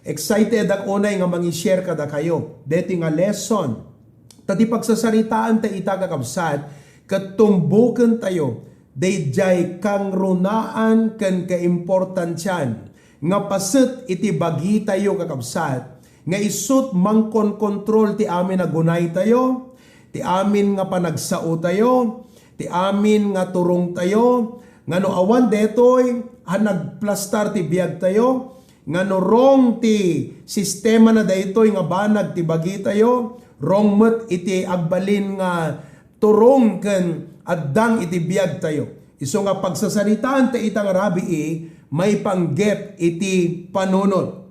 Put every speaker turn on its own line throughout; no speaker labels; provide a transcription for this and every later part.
excited ako unay nga mangi-share kada kayo. Dito nga lesson. Tati pagsasaritaan ta ita kakabsat, katumbukan tayo, dayjay kang runaan kan kaimportansyan, nga paset iti bagi tayo kakabsat, nga isut mangkon kontrol ti amin na gunay tayo, ti amin nga panagsao tayo, ti amin nga turong tayo, nga no awan detoy, nagplastar ti biyag tayo, nga no wrong ti sistema na daytoy nga banag ti bagi tayo, wrong met iti agbalin nga turong ken addang iti biyag tayo. Iso nga pagsasaritaan ta itang rabii, may panggep iti panunot.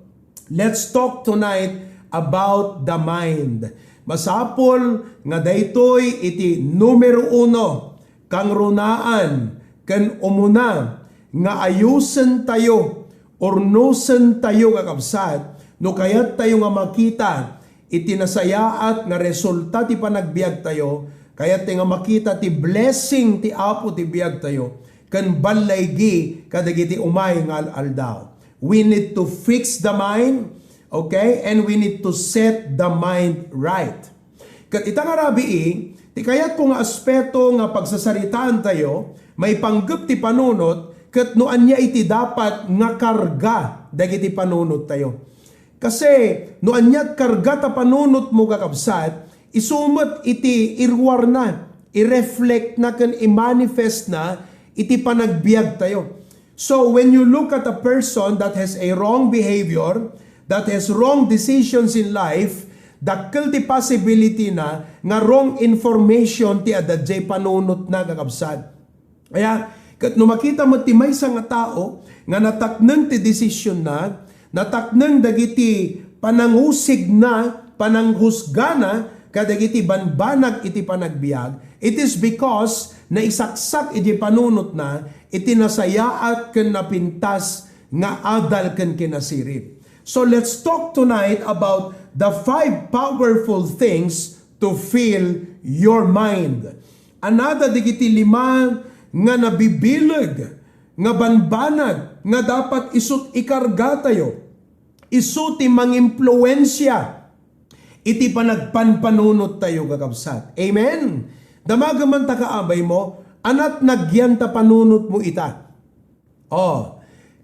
Let's talk tonight about the mind. Masapol nga daytoy iti numero 1 kang runaan ken umuna nga ayusen tayo ornosen tayo kakabsat no kayat tayo nga makita iti nasayaat nga resulta ti panagbiag tayo kayat nga makita ti blessing ti Apo ti biag tayo ken balaygi kadagiti umay nga aldaw. We need to fix the mind, okay? And we need to set the mind right. Kat itang arabii, ti kayat kung aspeto nga pagsasaritaan tayo, may panggap ti panunot, kat noan niya iti dapat nga karga dagiti panunot tayo. Kasi noan niya karga ta panunot mo kakabsat, isumot iti irwar na, i-reflect na kan i-manifest na iti panagbiag tayo. So when you look at a person that has a wrong behavior, that has wrong decisions in life, dakkel ti possibility na nga wrong information ti adadjay panunot na kakabsat. Kaya kat no makita mo ti maysa nga tao nga natakneng ti decision na, natakneng dagiti panangusig na, pananghusga na, kadagiti banbanag iti panagbiag, it is because naisaksak iti panunot na, iti nasayaat ken napintas nga adal ken kinasirip. So let's talk tonight about the 5 powerful things to fill your mind. Another digiti 5 nga nabibilag, nga banbanag, nga dapat isut ikarga tayo, isuti mangimpluwensya, iti panagpanpanunot tayo kakabsat. Amen? Damagaman ta kaabay mo, anat nagyan ta panunot mo ita.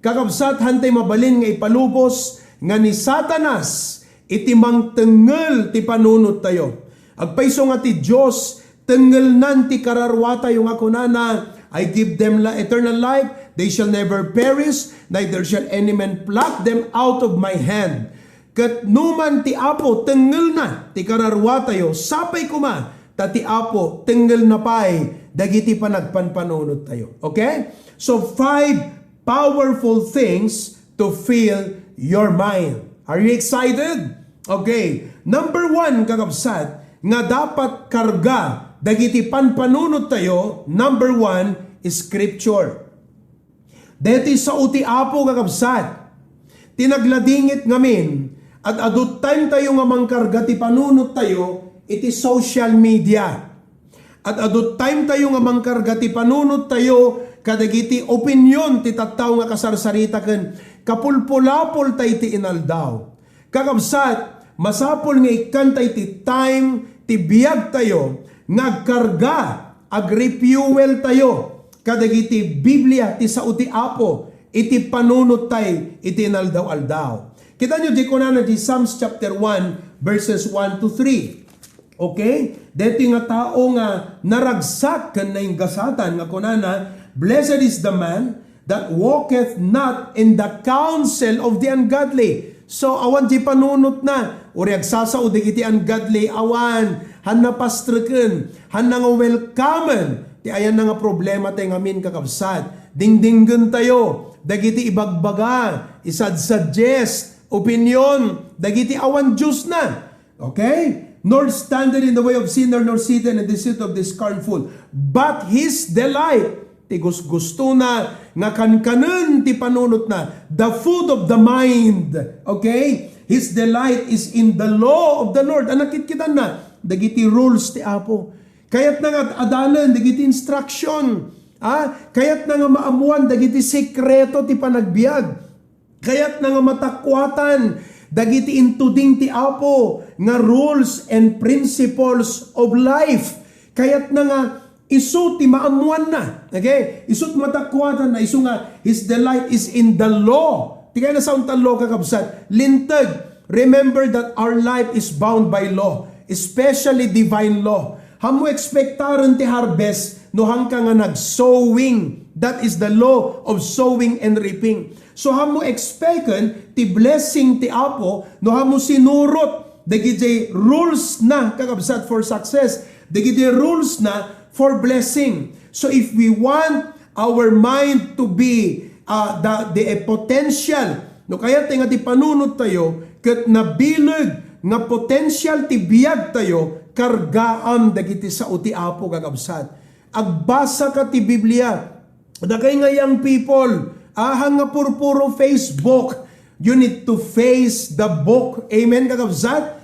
Kakabsat hantay mabalin nga ipalubos, nga ni Satanas, iti mangtengel ti panunot tayo. Agpaiso nga ti Diyos, tengel nan ti kararwa tayo nga kunana, I give them eternal life, they shall never perish, neither shall any man pluck them out of my hand. Kat numan ti Apo, tengel na, ti kararwa tayo, sapay kuma, ta ti Apo, tengel na pay, dagiti panagpanpanunod tayo. Okay? So, 5 powerful things to fill your mind. Are you excited? Okay. Number 1, kakabsat, nga dapat karga, dagiti panpanunod tayo, number 1, is Scripture. Deti sa uti Apo, kakabsat, tinagladingit ngamin, at adut time tayo nga mangkarga ti panunot tayo, iti social media. At adut time tayo nga mangkarga ti panunot tayo, kadagiti opinion ti tattaw nga kasarsarita ken kapulpulapol tay ti inaldaw. Kakabsat, masapol nga ikantay ti time, ti biyag tayo, ngagkarga, agrefuel tayo, kadagiti Biblia ti sa uti Apo, iti panunot tay, iti inaldaw-aldaw. Kita nyo, di ko na di Psalms chapter 1, verses 1 to 3. Okay? Dito nga tao nga naragsak kan na yung gasatan, nga kunana, blessed is the man that walketh not in the counsel of the ungodly. So, awan di panunot na. Uri agsasao di iti ungodly, awan, han napastreken, han nga welcomen. Ti ayan na nga problema tayo ngamin kakabsat. Dingdinggan tayo, dagiti ibagbaga, isad-suggest, opinion, dagiti awan Diyos na. Okay? Nor standeth in the way of sinner, nor seated in the seat of the scornful. But his delight, ti gusto na, nga kankanen ti panunot na, the food of the mind. Okay? His delight is in the law of the Lord. Anakit kita na, dagiti rules ti Apo. Kayat na nga adalan, dagiti instruction. Kayat na nga maamuan, dagiti sekreto ti panagbiag. Kayat na nga matakwatan, dagiti intuding ti Apo nga rules and principles of life. Kayat na nga isu ti maamuan na. Okay? Isut matakwatan na isu nga his delight is in the law. Ti kaya na sa untang law kakabsat. Lintag, remember that our life is bound by law, especially divine law. Hamu expectaran ti harvest no hangka nga nag-sowing. That is the law of sowing and reaping. So hamu expectan ti blessing ti Apo no hamu sinurot dagiti rules na kakabsat for success. Dagiti rules na for blessing. So if we want our mind to be the potential, no kaya nga ti panunot tayo ket nabileg nga potential ti biyag tayo kargaan dagiti sa uti Apo kakabsat. Agbasa ka ti Biblia. Dagay nga young people, hanga puro Facebook, you need to face the book. Amen, kakabsat?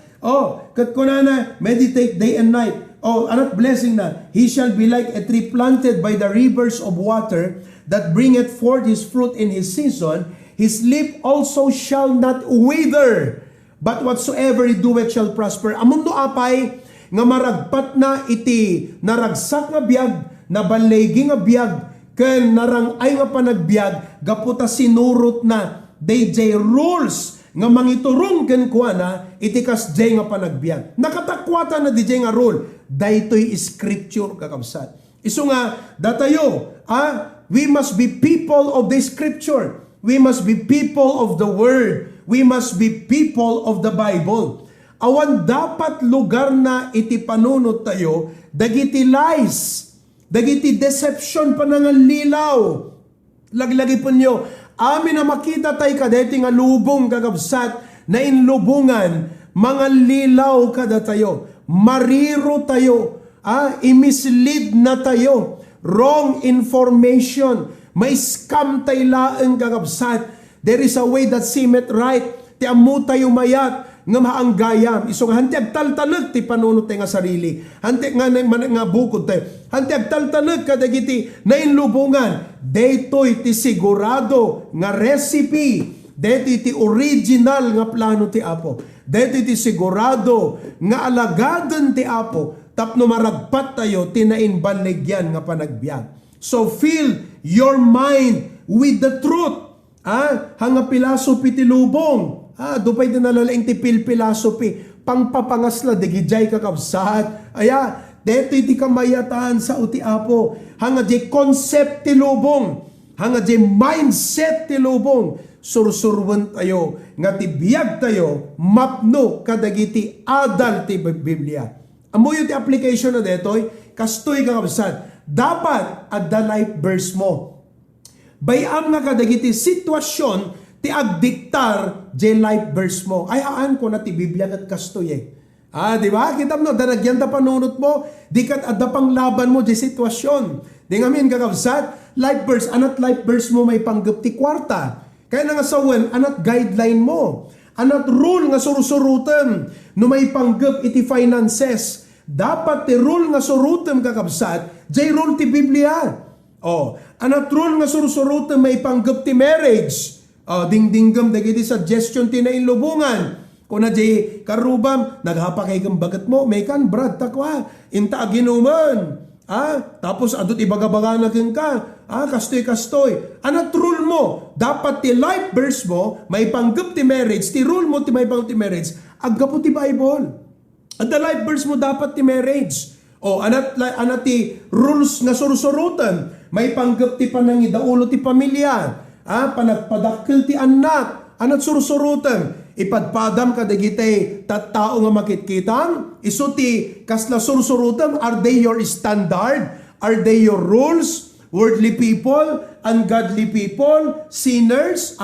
Kat kunana, meditate day and night. Anak blessing na. He shall be like a tree planted by the rivers of water that bringeth forth his fruit in his season. His leaf also shall not wither, but whatsoever he doeth shall prosper. Amundo apay, nga maragpat na iti, naragsak nga biyag, nabalegi nga biyag, ken narang ay nga panagbiag gaputa sinurot na DJ rules nga mangiturong ken kuana itikas jay nga panagbiag. Nakatakwatan na DJ nga rule. Daytoy scripture kakabsat. Isu nga datayo, we must be people of the scripture. We must be people of the word. We must be people of the Bible. Awan dapat lugar na iti panunot tayo dagiti lies. Dagiti deception panangan lilaw. Laglagi po nyo, amin na makita tayo kadeti nga lubong kakabsat na inlubungan, mga lilaw kada tayo, mariro tayo, imislead na tayo, wrong information, may scam tayo laeng kakabsat. There is a way that seemeth right, ti amu tayo mayat, nga maanggayam. Iso nga hanti agtaltalag ti panunot nga sarili. Hanti nga bukod tayo. Hanti agtaltalag kadagiti na inlubungan. Daytoy ti sigurado nga recipe. Daytoy ti original nga plano ti Apo. Daytoy ti sigurado nga alagadan ti Apo. Tapno maragpat tayo tinainbanlegyan nga panagbiag. So fill your mind with the truth. Hanga philosophy ti lubong. Dupay din nalalaing ti philosophy. Pangpapangasla, digijay kakabsat. Deto iti kamayatan sa uti Apo. Hanga di concept ti lubong. Hanga di mindset ti lubong. Sursurwan tayo. Nga ti biyag tayo. Mapno kadagiti adal ti Biblia. Amoy ti application na detoy. Kastoy kakabsat. Dapat at the life verse mo. Bayam nga kadagiti sitwasyon ti agdiktar je life verse mo. Aan ko na ti Biblia kat kastoy di ba? Kita mo, danagyan ta panunot mo, di kat adda pang laban mo je sitwasyon. Di ngamin kakabsat, life verse, anat life verse mo may panggap ti kwarta. Kaya nga sawen, anat guideline mo. Anat rule nga surusurutan, no may panggap iti finances. Dapat ti rule nga surutan kakabsat, je rule ti Biblia. Anat rule nga surusurutan may panggap ti marriage. Ding-dinggam dagiti suggestion tinainlubungan. Kuna di karubam, naghapakay kang bagat mo, may kan brad takwa, inta aginuman. Tapos adot ibagabaga na ka, kastoy-kastoy. Anat rule mo, dapat ti life verse mo, may panggap ti marriage, ti rule mo ti may panggap ti marriage, aggapo ti Bible. At the life verse mo dapat ti marriage. Anat ti rules nga surusurutan, may panggap ti panangidaulo ti pamilya. Panagpadakkel ti anak, anat surusurutan, ipadpadam kadagitay tattao nga makitkitan, isu ti kasla surusurutan, are they your standard? Are they your rules? Worldly people, ungodly people, sinners,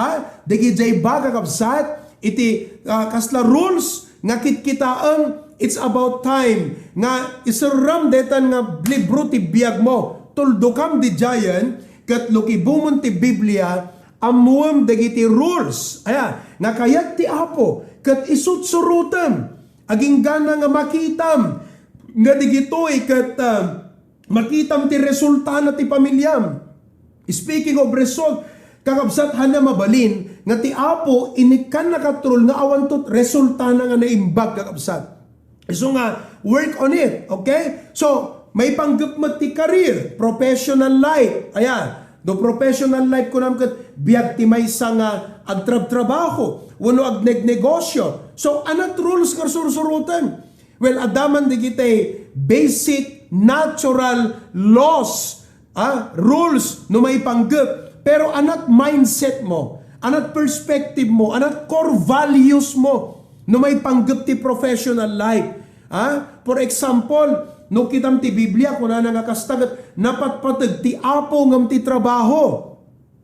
dagitay ba kakabsat, iti kasla rules nga kitkitaan, it's about time nga isuram detan nga libro ti biyag mo, tuldukam di jayan, kat lukibumon ti Biblia, amuam dagiti rules. Nga kayat ti Apo, kat isutsurutam, aging gana nga makitam, nga digitoy kat makitam ti resulta na ti pamilyam. Speaking of result, kakabsat hana mabalin nga ti Apo inikan nakatrol nga awan tot resulta na nga naimbag kakabsat. So nga work on it, okay? So may panggap ti career, professional life. Ayan, do professional life ko naman kat biyag ti may nga agtrab-trabaho, wano agneg-negosyo. So anat rules nga sursurutan? Well, adaman di kita basic natural laws, rules no may panggap. Pero anat mindset mo, anat perspective mo, anat core values mo no may panggap ti professional life. For example, no kitam ti Biblia, kuna nga kastagat, napatpatag ti Apo ngam ti trabaho.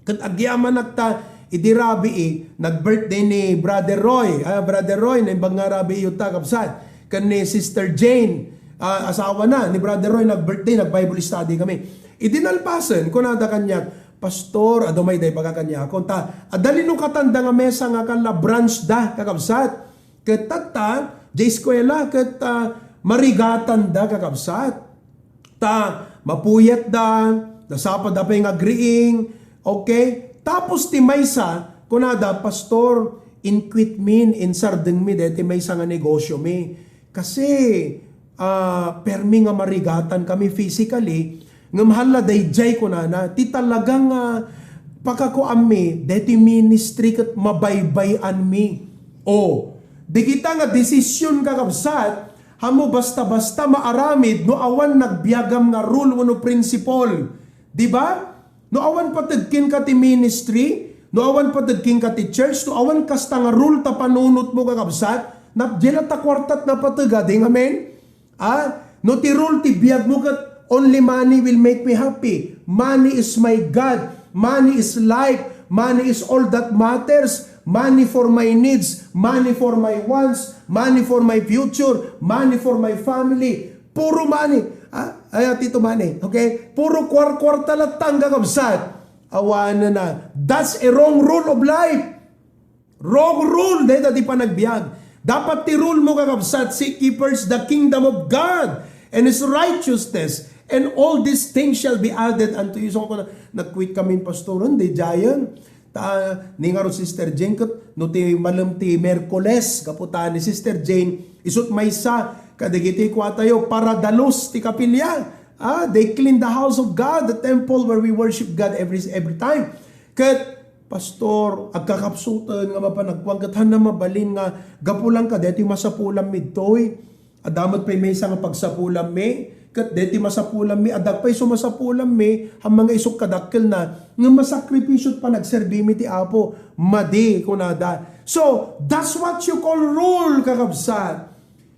Kat agyaman nagta, idirabi nag-birthday ni Brother Roy. Brother Roy, na ibang nga rabi yuta kapsat. Kan ni Sister Jane, asawa na, ni Brother Roy, nag-birthday, nag-Bible study kami. Idinalpasan, kunada kanya, Pastor, adumay day pagkakanya. Kunta, adali no katanda nga mesa nga kala branch da, kakapsat. Katata, jay eskwela, marigatan da kakabsat. Mapuyat da, nasapad da pa yung agreeing, okay? Tapos ti maysa, kunada, Pastor, inquit min, insardeng mi, deti maysa nga negosyo mi. Kasi, permi nga marigatan kami physically, nga mahala dayjay kunana, ti talagang pakakuan mi, deti ministry kat mabaybayan mi. Di kita nga desisyon kakabsat, hamo basta-basta maaramid, no awan nagbiagam nga rule wano principle. Diba? No awan patagkin ka ti ministry, no awan patagkin ka ti church, no awan kasta nga rule ta panunot mo kakabsat, napjela ta kwartat na patagading, amen? No ti rule ti biag mo kat, only money will make me happy. Money is my God. Money is life. Money is all that matters. Money for my needs. Money for my wants. Money for my future. Money for my family. Puro money. Tito money. Okay? Puro kwarta latang kakabsat. Awana na. That's a wrong rule of life. Wrong rule. Dahil dati pa nagbiag. Dapat ti rule mo kakabsat. Seek ye first the kingdom of God and His righteousness. And all these things shall be added unto you. So, nag-quit kami pastoran, di jayan. Ni nga ro Sister Jane, no ti malam ti Merkoles, kaputa ni Sister Jane, isut maysa, kadigiti kwa tayo, para dalos ti kapilya. They clean the house of God, the temple where we worship God every time. Kat, Pastor, agkakapsutan nga mapanagkwang, kathan na mabalin nga, gapulang ka, deti masapulam midtoy. Adamat pa may nga pagsapulam mi, kat deti masapulam mi, adag pa iso masapulam mi, ang mga isok kadakkel na, nga masakripisyo't pa nagserbi mi ti Apo, madi kunada. So, that's what you call rule, kakabsat.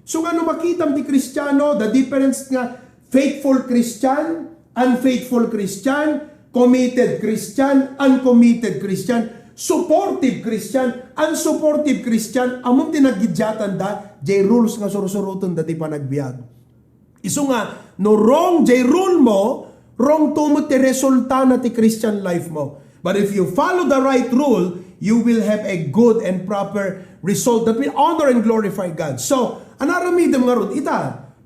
So, nga no makitam ti Kristiyano, the difference nga, faithful Christian, unfaithful Christian, committed Christian, uncommitted Christian, supportive Christian, unsupportive Christian, among tinagidyatan da, jay rules nga surusurutan dati pa nagbiag. Iso nga, no wrong jay rule mo, wrong tumot ti resulta na ti Christian life mo. But if you follow the right rule, you will have a good and proper result that will honor and glorify God. So, anaramidam nga ron,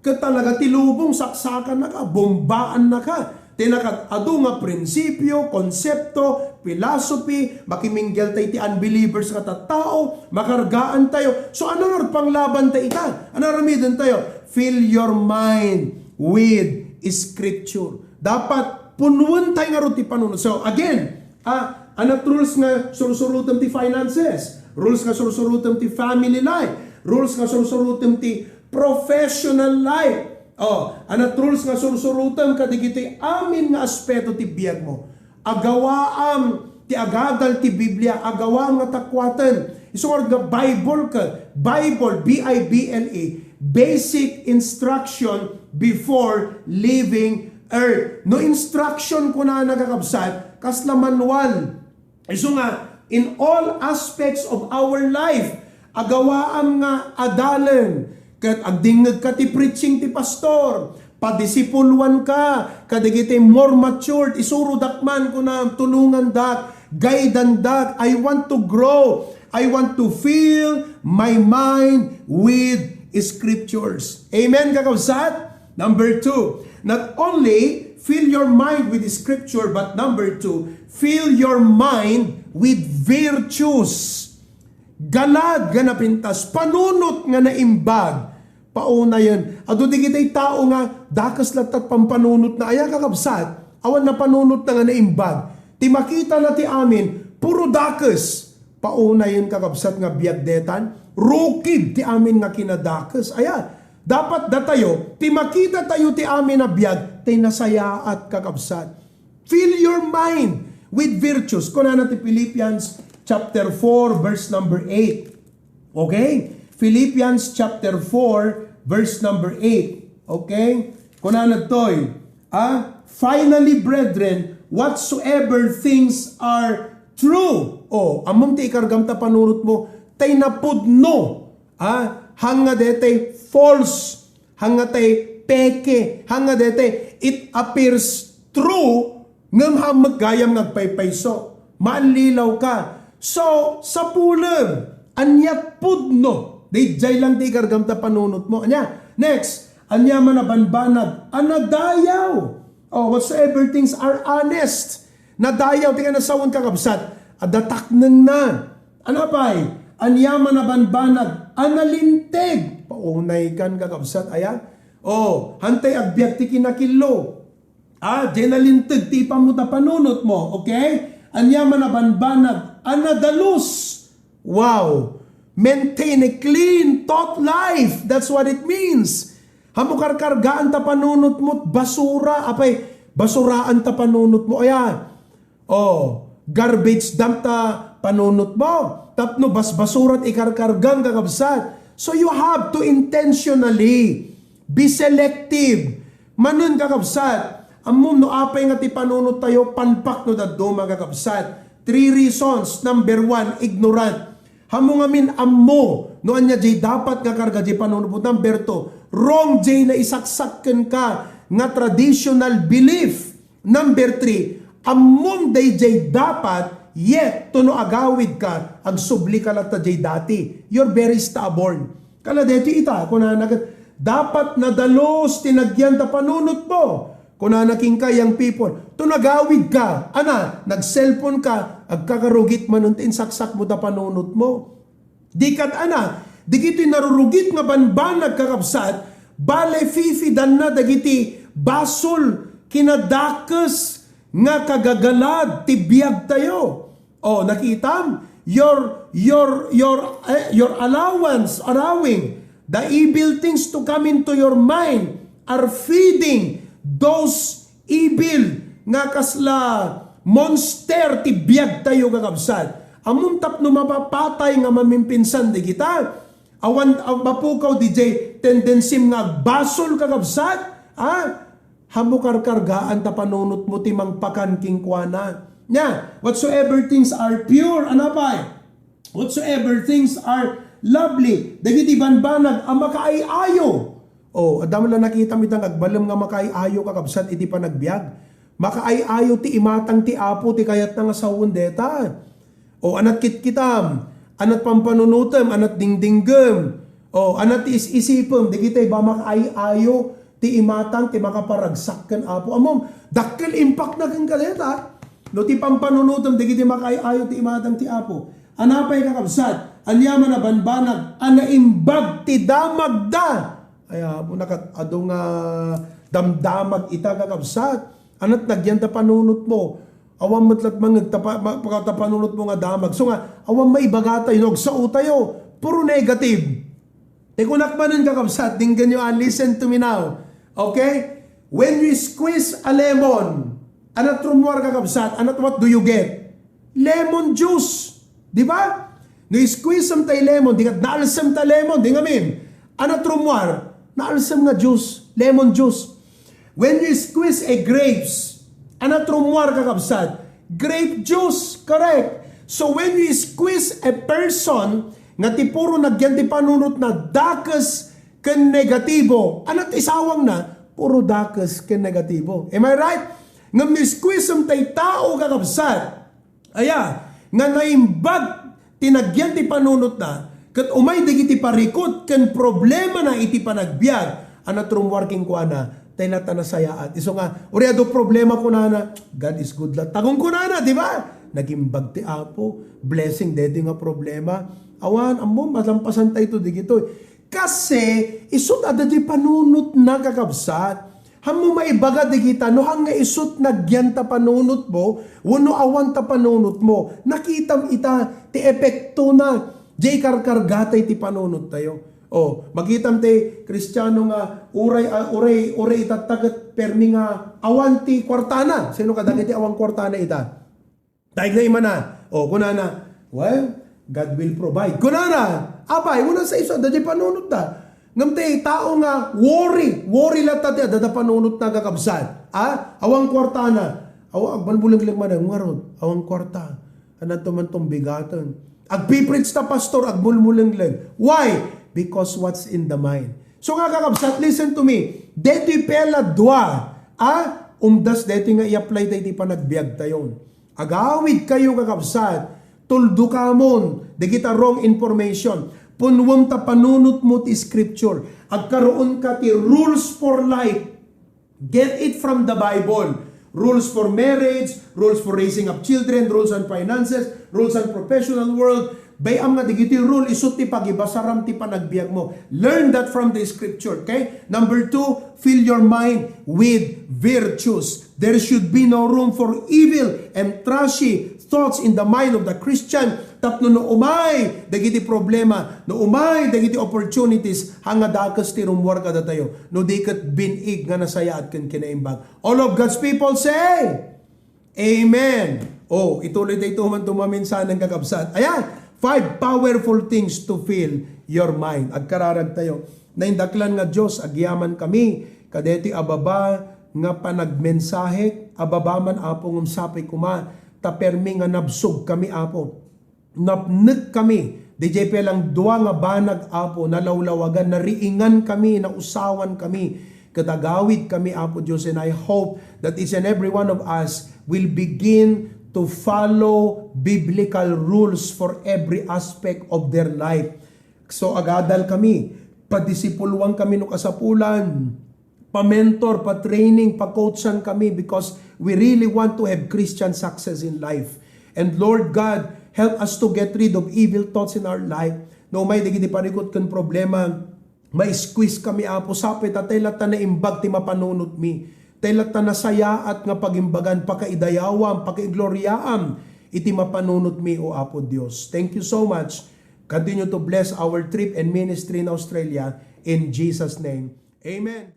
katalaga tilubong saksakan na ka, bombaan na ka, tinakad-ado nga prinsipyo, konsepto, philosophy, makiminggel tayo ti unbelievers nga tattao, makargaan tayo. So ano nga panglaban tayo ita? Ano ramidan tayo? Fill your mind with Scripture. Dapat punuan tayo nga rin ti panunod. So again, anat rules nga surusurutan ti finances, rules nga surusurutan ti family life, rules nga surusurutan ti professional life. Anat rules nga surusurutan kadigiti amin nga aspeto ti biyag mo. Agawaam ti agadal ti Biblia, agawaam nga takwatan. Isungod nga Bible ka, Bible, B-I-B-L-E, basic instruction before leaving earth. No instruction ko na nagakabsat, kasla manual. Iso nga, in all aspects of our life, agawaam nga adalan, kat agdingag ka ti preaching ti pastor, padisipulwan ka, kadigiti more matured, isuro dakman ko na tulungan dak, guidan dak, I want to grow, I want to fill my mind with Scriptures. Amen, kakabsat? Number 2, not only fill your mind with scripture, but number 2, fill your mind with virtues. Galad nga napintas, panunot nga naimbag, pauna yan. Ado di kita'y tao nga, dakas latat pampanunot na, aya kakabsat, awan na panunot na nga naimbag. Ti makita na ti amin, puro dakas, pauna yan kakabsat nga biyagdetan, rukid ti amin nga kinadakas. Aya, dapat datayo, ti makita tayo ti amin na biyag, ti nasaya at kakabsat. Fill your mind with virtues. Kuna na ti Philippians chapter 4, verse number 8. Okay? Philippians chapter 4, verse number 8. Okay? Kuna na to'y, finally, brethren, whatsoever things are true. Among ti ikargam ta panunot mo, tay napudno. Hanga dete false. Hanga tay peke. Hanga dete it appears true ngam hamagayam nagpaypayso. Maanlilaw ka. So, sa pulang, anyat pudno. Dijay lang di kargam ta panunot mo. Anya, next, anya manabanbanag, anadayaw. Whatsoever things are honest. Nadayaw, tingnan na sawon kakabsat. Adatak nang na. Anapay, anya manabanbanag, analinteg. Paunay kan kakabsat, aya. Hantay agbyag ti kinakilo. Jenalinteg ti pamuta panunot mo. Okay? Anya manabanbanag, anadalus. Wow! Maintain a clean thought life. That's what it means. Hamukarkargaan ta panunot mo, basura. Basuraan ta panunot mo. Garbage dump ta panunot mo. Tapno basurat ikarkargang kakabsat. So you have to intentionally be selective. Manun kakabsat. Amum no apay nga ti panunot tayo, panpak no daddo mga kakabsat. 3 reasons. Number 1, ignorant. Hamo ngamin ammo, no anya jay dapat nga karga jay panunot. Number 2, wrong jay na isaksakken ka nga traditional belief. Number 3, ammon day jay dapat, yet tuno agawid ka, agsubli ka lang ta jay dati. You're very stubborn. Kala dito ita, kuna dapat nadalos tinagyan ta panunot mo. Kuna naking kayang people, tunagawid ka, nag-cellphone ka, agkakarugit manuntin saksak mo da panunot mo. Di kat di kiti narurugit nga banbanag kakabsat, bale fifidan na dagiti basol kinadakas nga kagagalad tibiyag tayo. Nakitam, your allowing, the evil things to come into your mind are feeding those evil nga kasla monster ti biyag tayo kakabsat. Among tapno mapapatay nga mamimpinsan di kita. Awan mapukaw DJ tendensim nga basol kakabsat. Hamukarkargaan ta panunot mo timang pakan kingkwana. Whatsoever things are pure, whatsoever things are lovely, dagiti banbanag ang makaayayo. Adam lang nakita mitang agbalam nga makaayayo kakabsat iti panagbiag. Makaayayo ti imatang ti apo ti kayat nga sawon deta. Anat kitkitam, anat pampanunutem, anat dingdinggem. Anat ti isipem, di kita'y ba makaayayo ti imatang ti makaparagsak ken apo. Amom, dakkel impact na kang kaleta. No ti pampanunutem, di kita'y makaayayo ti imatang ti apo. Anapay kakabsat, anyaman na banbanag, anaimbag ti damagda. Po nakatado nga damdamag ita kakabsat. Anat nagyan ta panunot mo. Awam matlat panunot mo nga damag. So nga, awam maibagatay, nogsao tayo. Puro negative. Kunak manan kakabsat, tinggan nyo, listen to me now. Okay? When you squeeze a lemon, anat rumwar kakabsat, anat what do you get? Lemon juice. Di ba? No squeeze sam tay lemon, di ka naalsam ta lemon, di ngamin. Anat rumwar, naalsam nga juice, lemon juice. When you squeeze a grapes, anatrumwar kakabsat, grape juice, correct. So when you squeeze a person, nga ti puro nagyan ti panunot na dakas ken negatibo, anat isawang na, puro dakas ken negatibo. Am I right? Nga mi squeeze am tay tao kakabsat, nga naimbag tinagyan ti panunot na, kat umay digiti parikot ken problema na iti panagbiag, anatrumwar king kuana, tayo na tanasayaat. Iso nga, uriado problema ko na, God is good lang. Tagong ko na, di ba? Naging bagti apo, blessing, dede nga problema. Awan, amo, malampasan tayo ito, digito. Kasi, isot ada di panunot na kakabsat. Hamo maibaga di kita, no hang nga isot nagyan ta panunot mo, wano awan ta panunot mo, nakitam ita, ti epekto na, jay karkargatay ti panunot tayo. Oh, magitam ti Kristiyano nga, uray itatagat permi nga, awan ti kwartana. Sino kadagiti awan kwartana ita? Daig na imana. Oh, kunana, well, God will provide. Kunana, abay, una sa iso, dadi panunot ta. Ngamte, tao nga, worry lang tati, dada panunot na kakabsat. Awang kwarta na. Agban bulang lang man, ngarod, awang kwarta. Ano man tong bigatan. Agpiprits ta pastor, agbulmulang lang. Why? Because what's in the mind. So nga kakabsat, listen to me. Deti pela dua. Umdas deti nga i-apply tayo di pa nagbiag tayon. Agawid kayo kakabsat. Tuldo ka mon. Di kita wrong information. Punwam ta panunot mo ti scripture. Agkaroon ka ti rules for life. Get it from the Bible. Rules for marriage, rules for raising up children, rules on finances, rules on professional world. Bayam nga digiti rule isut ti pagibasaram ti panagbiag mo. Learn that from the scripture, okay? Number 2, fill your mind with virtues. There should be no room for evil and trashy thoughts in the mind of the Christian. Tapno no umay dagiti problema, no umay dagiti opportunities hanga dakas ti rumwar kada tayo. No diket binig nga nasaya at ken kinaimbag. All of God's people say amen. Oh, ituloy tayo man tumaminsan ng kakabsat. Ayan, 5 powerful things to fill your mind. Agkararag tayo. Naindaklan nga Dios agyaman kami kadeti ababa nga panagmensahe, ababa man apong umsapay kuma, tapermi nga nabsog kami apo. Napnek kami, DJ lang dua nga banag apo, nalawlawagan, nariingan kami, nausawan kami, katagawid kami apo Diyos, and I hope that each and every one of us will begin to follow biblical rules for every aspect of their life. So agadal kami, padisipuluan kami no kasapulan, pa-mentor, pa-training, pa-coachan kami because we really want to have Christian success in life. And Lord God, help us to get rid of evil thoughts in our life. No may digiti parikot kan problema, may squeeze kami apo sapit at taylata na imbag ti mapanunot mi. Taylata na saya at nga pagimbagan pakaidayawam, pakaigloriyaam iti mapanunot mi o apo Dios. Thank you so much. Continue to bless our trip and ministry in Australia in Jesus' name. Amen.